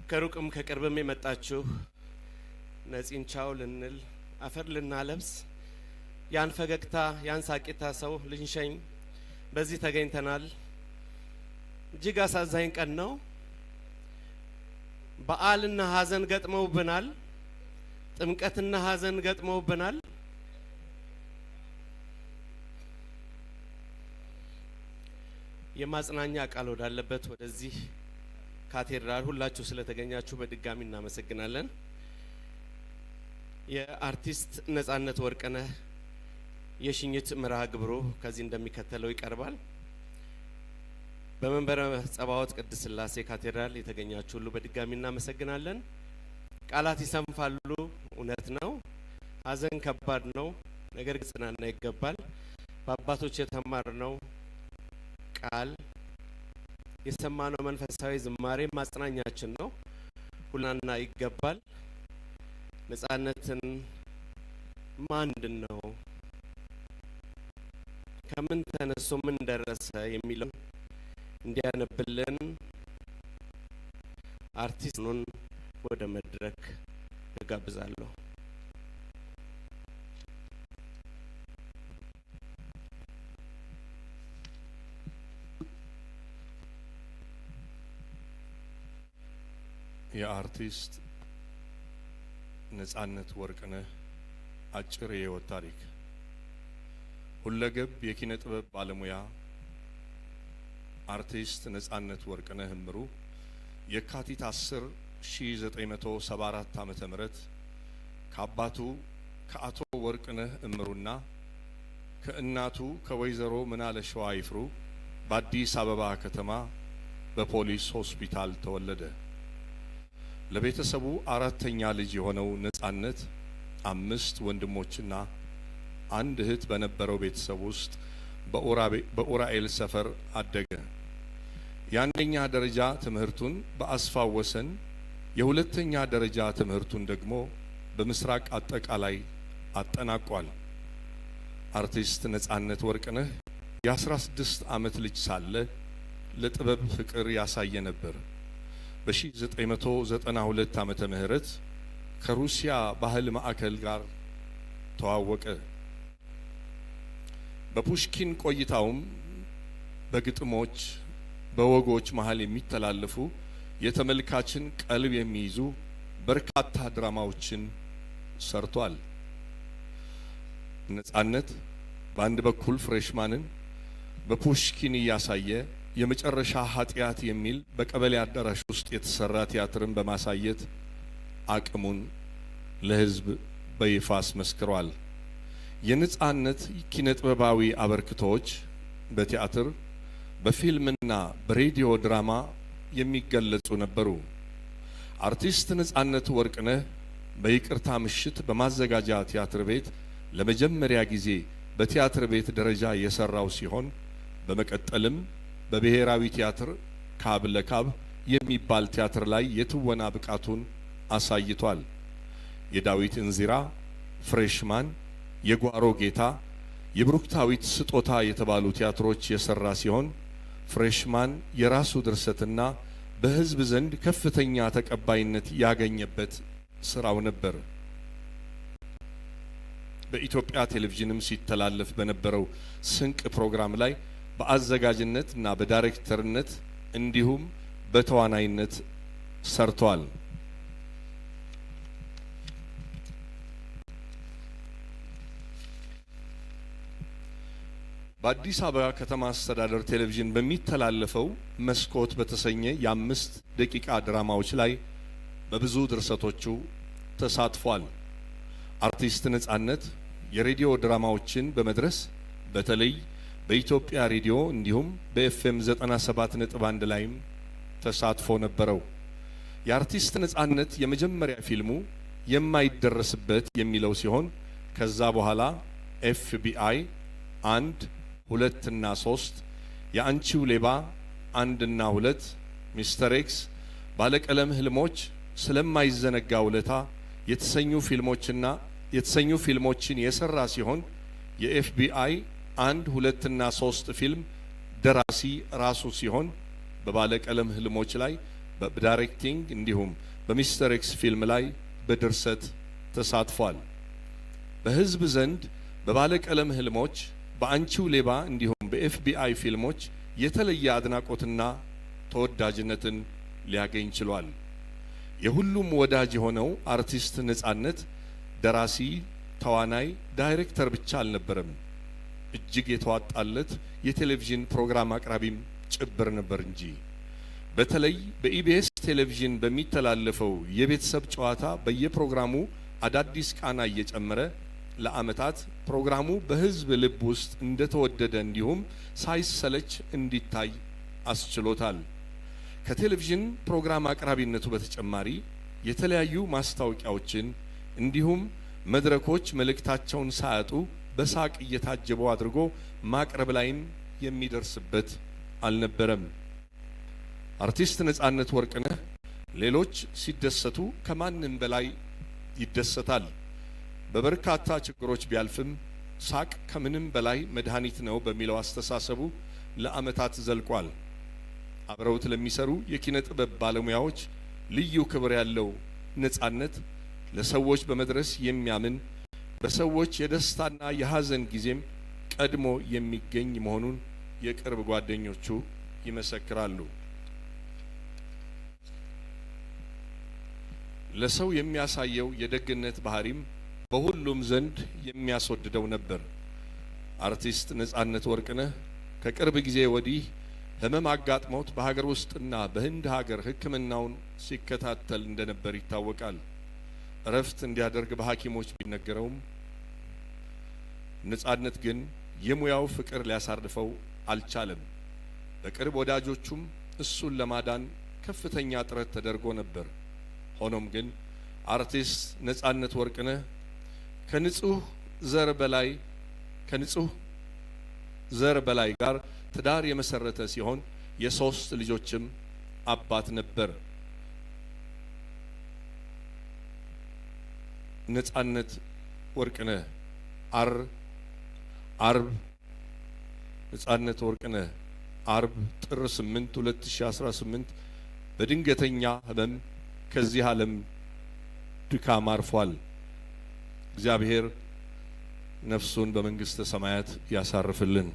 ከሩቅም ከቅርብም የመጣችሁ ነፂን ቻው ልንል አፈር ልናለብስ ያን ፈገግታ ያን ሳቂታ ሰው ልንሸኝ በዚህ ተገኝተናል። እጅግ አሳዛኝ ቀን ነው። በዓልና ሀዘን ገጥመውብናል። ጥምቀትና ሀዘን ገጥመውብናል። የማጽናኛ ቃል ወዳለበት ወደዚህ ካቴድራል ሁላችሁ ስለተገኛችሁ በድጋሚ እናመሰግናለን። የአርቲስት ነጻነት ወርቅነህ የሽኝት መርሃ ግብሩ ከዚህ እንደሚከተለው ይቀርባል። በመንበረ ጸባዖት ቅድስት ሥላሴ ካቴድራል የተገኛችሁ ሁሉ በድጋሚ እናመሰግናለን። ቃላት ይሰንፋሉ፣ እውነት ነው። ሀዘን ከባድ ነው፣ ነገር ግን ጽናና ይገባል። በአባቶች የተማርነው ቃል የሰማነው መንፈሳዊ ዝማሬ ማጽናኛችን ነው። ሁላና ይገባል። ነጻነትን ማንድን ነው ከምን ተነስቶ ምን ደረሰ የሚለው እንዲያነብልን አርቲስቱን ወደ መድረክ እጋብዛለሁ። የአርቲስት ነጻነት ወርቅነህ አጭር የህይወት ታሪክ። ሁለገብ የኪነ ጥበብ ባለሙያ አርቲስት ነጻነት ወርቅነህ እምሩ የካቲት 10 1974 ዓመተ ምህረት ከአባቱ ከአቶ ወርቅነህ እምሩና ከእናቱ ከወይዘሮ ምናለሸዋ ይፍሩ በአዲስ አበባ ከተማ በፖሊስ ሆስፒታል ተወለደ። ለቤተሰቡ አራተኛ ልጅ የሆነው ነጻነት 5 ወንድሞችና 1 እህት በነበረው ቤተሰብ ውስጥ በኡራኤል ሰፈር አደገ። የአንደኛ ደረጃ ትምህርቱን በአስፋው ወሰን፣ የሁለተኛ ደረጃ ትምህርቱን ደግሞ በምስራቅ አጠቃላይ አጠናቋል። አርቲስት ነጻነት ወርቅነህ የ16 ዓመት ልጅ ሳለ ለጥበብ ፍቅር ያሳየ ነበር። በ1992 ዓመተ ምህረት ከሩሲያ ባህል ማዕከል ጋር ተዋወቀ። በፑሽኪን ቆይታውም በግጥሞች በወጎች መሃል የሚተላለፉ የተመልካችን ቀልብ የሚይዙ በርካታ ድራማዎችን ሰርቷል። ነጻነት በአንድ በኩል ፍሬሽማንን በፑሽኪን እያሳየ የመጨረሻ ኃጢአት የሚል በቀበሌ አዳራሽ ውስጥ የተሰራ ቲያትርን በማሳየት አቅሙን ለሕዝብ በይፋ አስመስክሯል። የነጻነት ኪነጥበባዊ አበርክቶች በቲያትር በፊልምና በሬዲዮ ድራማ የሚገለጹ ነበሩ። አርቲስት ነጻነት ወርቅነህ በይቅርታ ምሽት በማዘጋጃ ቲያትር ቤት ለመጀመሪያ ጊዜ በቲያትር ቤት ደረጃ የሰራው ሲሆን በመቀጠልም በብሔራዊ ቲያትር ካብ ለካብ የሚባል ቲያትር ላይ የትወና ብቃቱን አሳይቷል። የዳዊት እንዚራ፣ ፍሬሽማን፣ የጓሮ ጌታ፣ የብሩክታዊት ስጦታ የተባሉ ቲያትሮች የሰራ ሲሆን ፍሬሽማን የራሱ ድርሰትና በሕዝብ ዘንድ ከፍተኛ ተቀባይነት ያገኘበት ስራው ነበር። በኢትዮጵያ ቴሌቪዥንም ሲተላለፍ በነበረው ስንቅ ፕሮግራም ላይ በአዘጋጅነት እና በዳይሬክተርነት እንዲሁም በተዋናይነት ሰርቷል። በአዲስ አበባ ከተማ አስተዳደር ቴሌቪዥን በሚተላለፈው መስኮት በተሰኘ የ5 ደቂቃ ድራማዎች ላይ በብዙ ድርሰቶቹ ተሳትፏል። አርቲስት ነጻነት የሬዲዮ ድራማዎችን በመድረስ በተለይ በኢትዮጵያ ሬዲዮ እንዲሁም በኤፍኤም 97.1 ላይም ተሳትፎ ነበረው። የአርቲስት ነጻነት የመጀመሪያ ፊልሙ የማይደረስበት የሚለው ሲሆን ከዛ በኋላ ኤፍቢአይ 1 2 እና 3፣ የአንቺው ሌባ 1 እና 2፣ ሚስተር ኤክስ፣ ባለቀለም ህልሞች፣ ስለማይዘነጋ ውለታ የተሰኙ ፊልሞችን የሰራ ሲሆን የኤፍቢአይ 1 2 እና 3 ፊልም ደራሲ ራሱ ሲሆን በባለቀለም ህልሞች ላይ በዳይሬክቲንግ እንዲሁም በሚስተር ኤክስ ፊልም ላይ በድርሰት ተሳትፏል። በህዝብ ዘንድ በባለቀለም ህልሞች፣ በአንቺው ሌባ እንዲሁም በኤፍቢአይ ፊልሞች የተለየ አድናቆትና ተወዳጅነትን ሊያገኝ ችሏል። የሁሉም ወዳጅ የሆነው አርቲስት ነጻነት ደራሲ፣ ተዋናይ፣ ዳይሬክተር ብቻ አልነበረም። እጅግ የተዋጣለት የቴሌቪዥን ፕሮግራም አቅራቢም ጭብር ነበር እንጂ። በተለይ በኢቢኤስ ቴሌቪዥን በሚተላለፈው የቤተሰብ ጨዋታ በየፕሮግራሙ አዳዲስ ቃና እየጨመረ ለዓመታት ፕሮግራሙ በህዝብ ልብ ውስጥ እንደተወደደ እንዲሁም ሳይሰለች እንዲታይ አስችሎታል። ከቴሌቪዥን ፕሮግራም አቅራቢነቱ በተጨማሪ የተለያዩ ማስታወቂያዎችን እንዲሁም መድረኮች መልእክታቸውን ሳያጡ በሳቅ እየታጀበው አድርጎ ማቅረብ ላይም የሚደርስበት አልነበረም። አርቲስት ነጻነት ወርቅነህ ሌሎች ሲደሰቱ ከማንም በላይ ይደሰታል። በበርካታ ችግሮች ቢያልፍም ሳቅ ከምንም በላይ መድኃኒት ነው በሚለው አስተሳሰቡ ለዓመታት ዘልቋል። አብረውት ለሚሰሩ የኪነ ጥበብ ባለሙያዎች ልዩ ክብር ያለው ነጻነት ለሰዎች በመድረስ የሚያምን፣ በሰዎች የደስታና የሐዘን ጊዜም ቀድሞ የሚገኝ መሆኑን የቅርብ ጓደኞቹ ይመሰክራሉ። ለሰው የሚያሳየው የደግነት ባህሪም በሁሉም ዘንድ የሚያስወድደው ነበር። አርቲስት ነጻነት ወርቅነህ ከቅርብ ጊዜ ወዲህ ህመም አጋጥሞት በሀገር ውስጥና በህንድ ሀገር ሕክምናውን ሲከታተል እንደነበር ይታወቃል። እረፍት እንዲያደርግ በሐኪሞች ቢነገረውም ነጻነት ግን የሙያው ፍቅር ሊያሳርፈው አልቻለም። በቅርብ ወዳጆቹም እሱን ለማዳን ከፍተኛ ጥረት ተደርጎ ነበር። ሆኖም ግን አርቲስት ነጻነት ወርቅነህ ከንጹህ ዘር በላይ ጋር ትዳር የመሰረተ ሲሆን የ3 ልጆችም አባት ነበር። ነጻነት ወርቅነህ ነጻነት ወርቅነህ አርብ ጥር 8 2018 በድንገተኛ ህመም ከዚህ ዓለም ድካም አርፏል። እግዚአብሔር ነፍሱን በመንግስተ ሰማያት ያሳርፍልን።